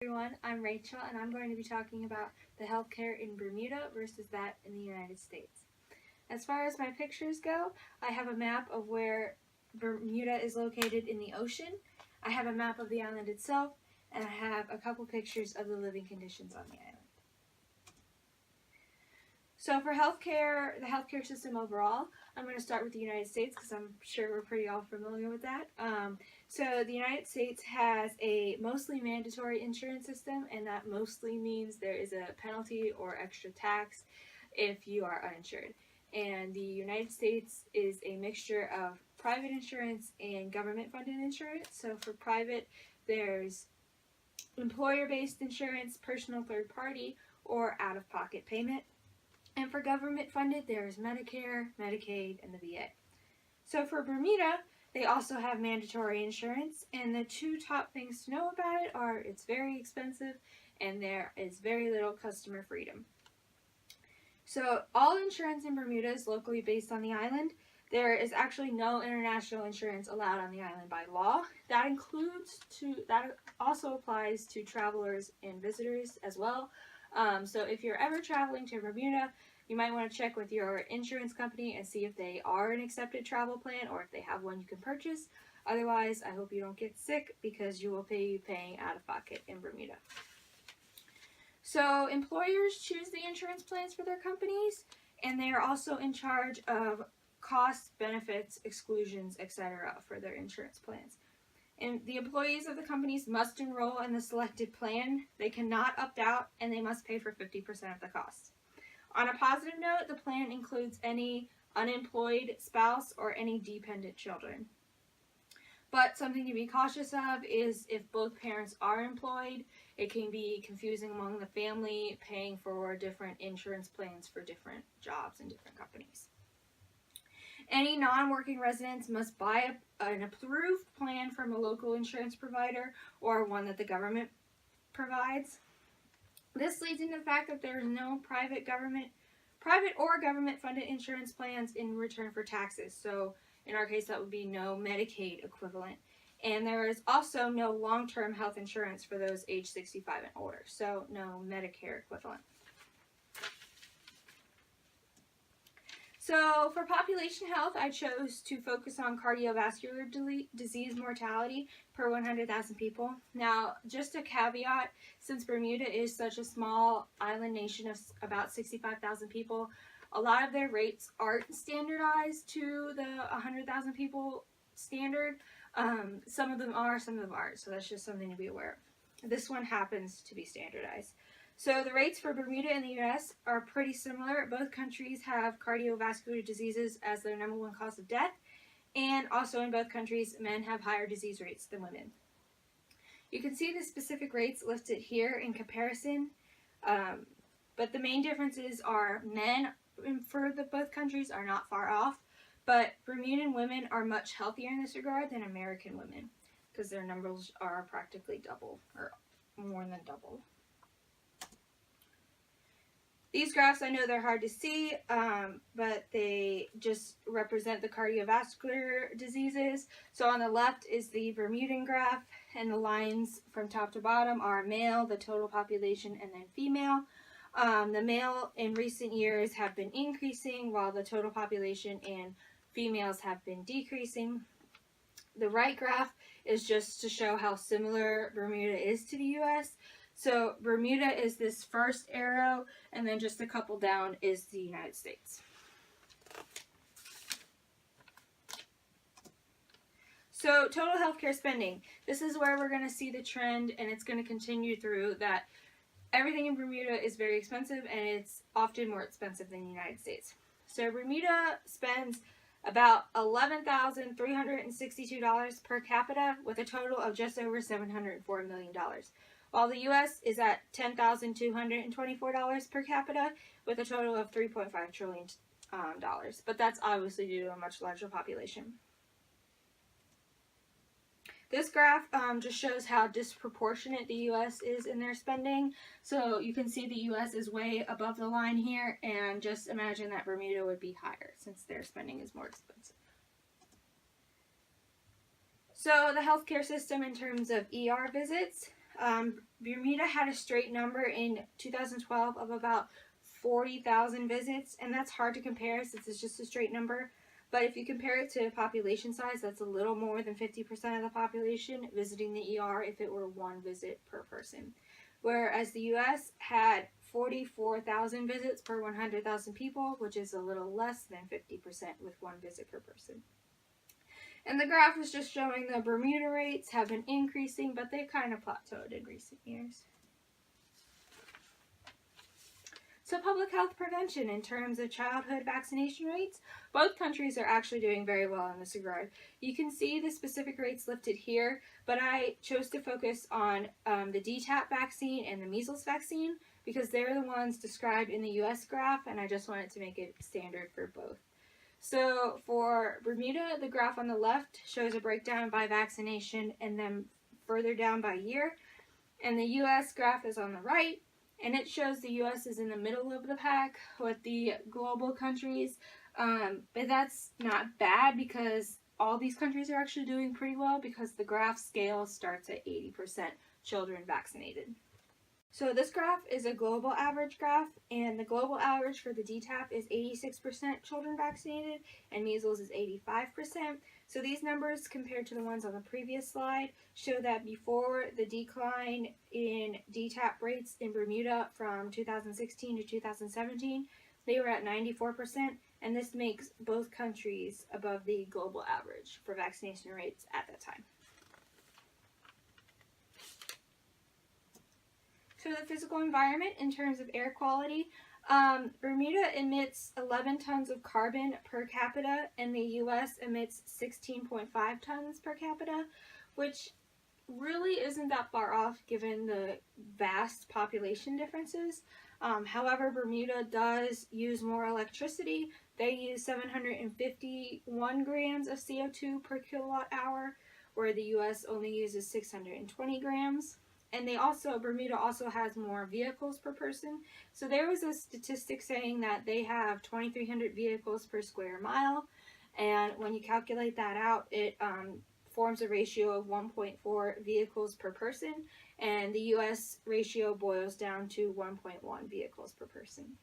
Everyone, I'm Rachel and I'm going to be talking about the healthcare in Bermuda versus that in the United States. As far as my pictures go, I have a map of where Bermuda is located in the ocean. I have a map of the island itself, and I have a couple pictures of the living conditions on the island. So for healthcare, the healthcare system overall, I'm going to start with the United States because I'm sure we're pretty all familiar with that. So the United States has a mostly mandatory insurance system, and that mostly means there is a penalty or extra tax if you are uninsured. And the United States is a mixture of private insurance and government-funded insurance. So for private, there's employer-based insurance, personal third-party, or out-of-pocket payment. And for government funded, there's Medicare, Medicaid, and the VA. So for Bermuda, they also have mandatory insurance, and the two top things to know about it are it's very expensive and there is very little customer freedom. So all insurance in Bermuda is locally based on the island. There is actually no international insurance allowed on the island by law. That also applies to travelers and visitors as well. So if you're ever traveling to Bermuda, you might want to check with your insurance company and see if they are an accepted travel plan or if they have one you can purchase. Otherwise, I hope you don't get sick because you will be paying out of pocket in Bermuda. So employers choose the insurance plans for their companies, and they are also in charge of costs, benefits, exclusions, etc. for their insurance plans. And the employees of the companies must enroll in the selected plan. They cannot opt out, and they must pay for 50% of the cost. On a positive note, the plan includes any unemployed spouse or any dependent children. But something to be cautious of is if both parents are employed, it can be confusing among the family paying for different insurance plans for different jobs and different companies. Any non-working residents must buy an approved plan from a local insurance provider or one that the government provides. This leads into the fact that there is no private or government-funded insurance plans in return for taxes. So in our case, that would be no Medicaid equivalent. And there is also no long-term health insurance for those age 65 and older. So no Medicare equivalent. So for population health, I chose to focus on cardiovascular disease mortality per 100,000 people. Now, just a caveat, since Bermuda is such a small island nation of about 65,000 people, a lot of their rates aren't standardized to the 100,000 people standard. Some of them are, some of them aren't, so that's just something to be aware of. This one happens to be standardized. So the rates for Bermuda and the U.S. are pretty similar. Both countries have cardiovascular diseases as their number one cause of death, and also in both countries, men have higher disease rates than women. You can see the specific rates listed here in comparison, but the main differences are men for both countries are not far off, but Bermudan women are much healthier in this regard than American women because their numbers are practically double or more than double. These graphs, I know they're hard to see, but they just represent the cardiovascular diseases. So on the left is the Bermudan graph, and the lines from top to bottom are male, the total population, and then female. The male in recent years have been increasing, while the total population and females have been decreasing. The right graph is just to show how similar Bermuda is to the U.S., So Bermuda is this first arrow, and then just a couple down is the United States. So total healthcare spending. This is where we're going to see the trend, and it's going to continue through that everything in Bermuda is very expensive, and it's often more expensive than the United States. So Bermuda spends about $11,362 per capita with a total of just over $704 million. While the U.S. is at $10,224 per capita with a total of $3.5 trillion. But that's obviously due to a much larger population. This graph just shows how disproportionate the U.S. is in their spending. So you can see the U.S. is way above the line here, and just imagine that Bermuda would be higher since their spending is more expensive. So the healthcare system in terms of ER visits, Bermuda had a straight number in 2012 of about 40,000 visits, and that's hard to compare since it's just a straight number. But if you compare it to population size, that's a little more than 50% of the population visiting the ER if it were one visit per person. Whereas the US had 44,000 visits per 100,000 people, which is a little less than 50% with one visit per person. And the graph is just showing the Bermuda rates have been increasing, but they kind of plateaued in recent years. So public health prevention in terms of childhood vaccination rates, both countries are actually doing very well in this regard. You can see the specific rates listed here, but I chose to focus on the DTaP vaccine and the measles vaccine because they're the ones described in the US graph, and I just wanted to make it standard for both. So for Bermuda, the graph on the left shows a breakdown by vaccination and then further down by year, and the US graph is on the right. And it shows the U.S. is in the middle of the pack with the global countries. But that's not bad because all these countries are actually doing pretty well because the graph scale starts at 80% children vaccinated. So this graph is a global average graph, and the global average for the DTaP is 86% children vaccinated, and measles is 85%. So these numbers, compared to the ones on the previous slide, show that before the decline in DTaP rates in Bermuda from 2016 to 2017, they were at 94%, and this makes both countries above the global average for vaccination rates at that time. So the physical environment in terms of air quality, Bermuda emits 11 tons of carbon per capita, and the U.S. emits 16.5 tons per capita, which really isn't that far off given the vast population differences. However, Bermuda does use more electricity. They use 751 grams of CO2 per kilowatt hour, where the U.S. only uses 620 grams. And Bermuda also has more vehicles per person. So there was a statistic saying that they have 2,300 vehicles per square mile. And when you calculate that out, it forms a ratio of 1.4 vehicles per person. And the U.S. ratio boils down to 1.1 vehicles per person.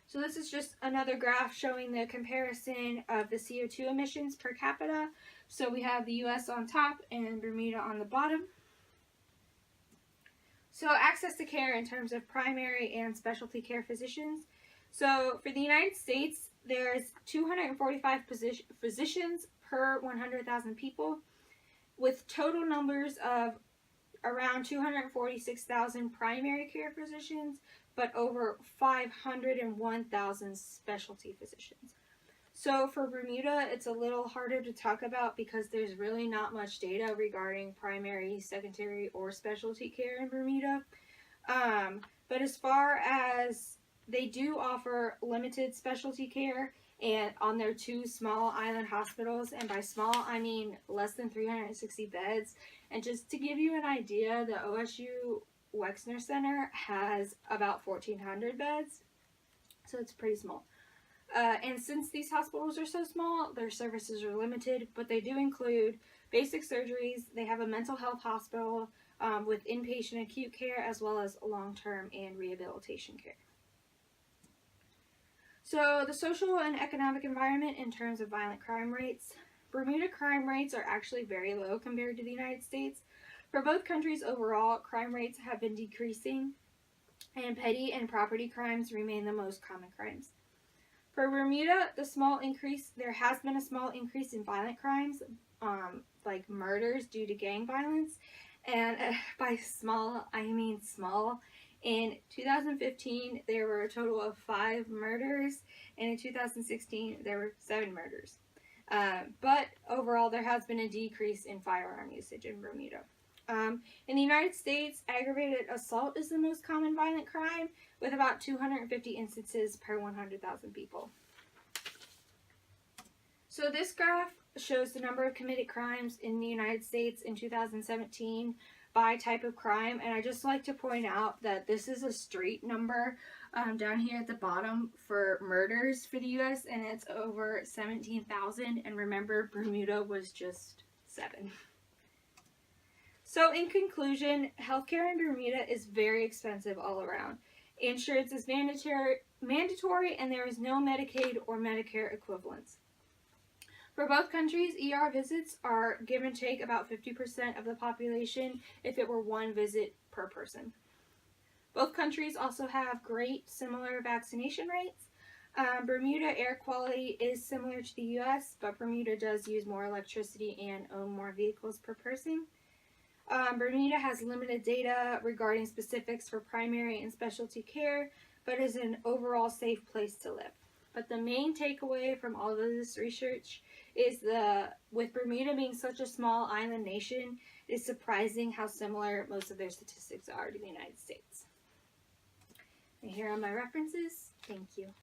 So this is just another graph showing the comparison of the CO2 emissions per capita. So we have the U.S. on top and Bermuda on the bottom. So access to care in terms of primary and specialty care physicians. So for the United States, there's 245 physicians per 100,000 people, with total numbers of around 246,000 primary care physicians, but over 501,000 specialty physicians. So for Bermuda, it's a little harder to talk about because there's really not much data regarding primary, secondary, or specialty care in Bermuda. But as far as they do offer limited specialty care and on their 2 small island hospitals, and by small I mean less than 360 beds. And just to give you an idea, the OSU Wexner Center has about 1,400 beds, so it's pretty small. And since these hospitals are so small, their services are limited, but they do include basic surgeries. They have a mental health hospital with inpatient acute care as well as long-term and rehabilitation care. So the social and economic environment in terms of violent crime rates. Bermuda crime rates are actually very low compared to the United States. For both countries overall, crime rates have been decreasing, and petty and property crimes remain the most common crimes. For Bermuda, there has been a small increase in violent crimes, like murders due to gang violence. And by small, I mean small. In 2015, there were a total of 5 murders, and in 2016, there were 7 murders. But overall, there has been a decrease in firearm usage in Bermuda. In the United States, aggravated assault is the most common violent crime, with about 250 instances per 100,000 people. So this graph shows the number of committed crimes in the United States in 2017 by type of crime, and I just like to point out that this is a straight number down here at the bottom for murders for the U.S., and it's over 17,000, and remember, Bermuda was just 7. So in conclusion, healthcare in Bermuda is very expensive all around. Insurance is mandatory and there is no Medicaid or Medicare equivalents. For both countries, ER visits are give and take about 50% of the population if it were one visit per person. Both countries also have great similar vaccination rates. Bermuda air quality is similar to the U.S., but Bermuda does use more electricity and own more vehicles per person. Bermuda has limited data regarding specifics for primary and specialty care, but is an overall safe place to live. But the main takeaway from all of this research is with Bermuda being such a small island nation, it's surprising how similar most of their statistics are to the United States. And here are my references. Thank you.